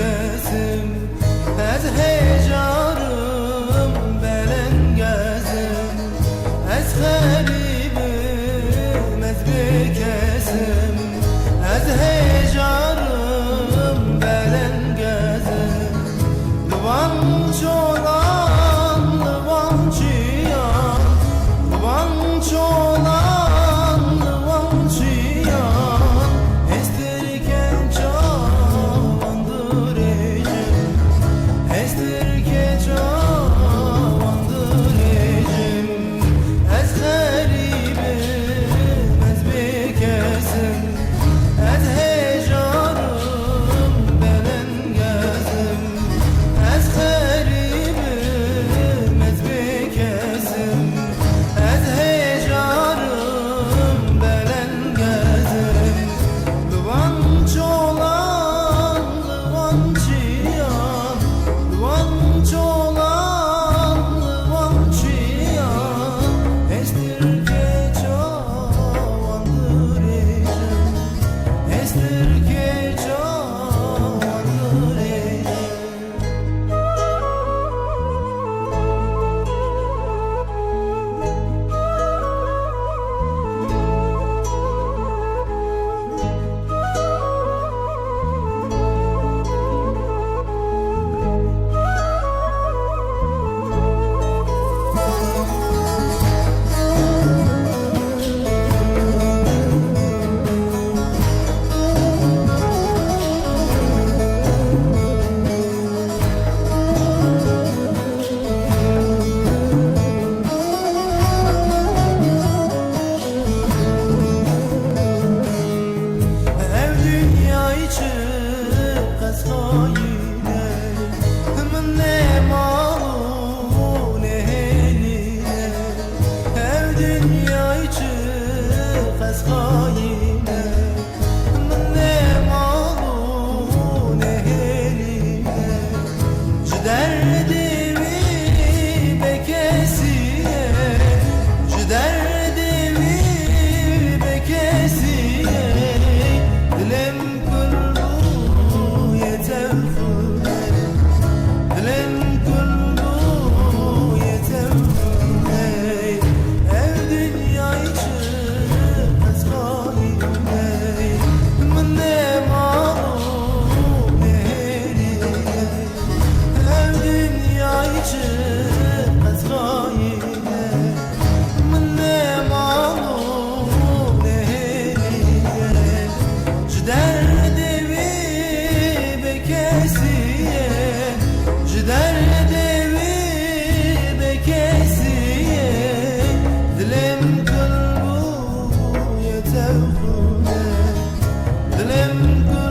kesim ez hecarım belen gezim ez garibim ez kesim ez hecarım belen gezim Livan çolan livan çiyan livan çolan livan çiyan estirken çavandır ecim estirken çavandır ecim ez garibim ez kesim ez hecarım belen gezim ez garibim ez kesim ez hecarım belen gezim Livan çolan livan çiyan livan çolan livan çiyan estirke çavandır ecim estirke çavandır ecim Ev dünya içi kaskayine Hımın ne malu ne heline Ev dünya içi kaskayine Hımın ne malu ne heline Ciderdimi bekesiye Ciderdimi bekesiye Dilim kurdu yeter fune Dilim kurdu yeter fune Ev dünya içi kaskayine Min ne malu ne heline Ev dünya içi kaskayine Min ne malu ne heline Ciderdimi bekesiye Ciderdimi bekesiye Dilim kurbu yeter fune Dilim kurbu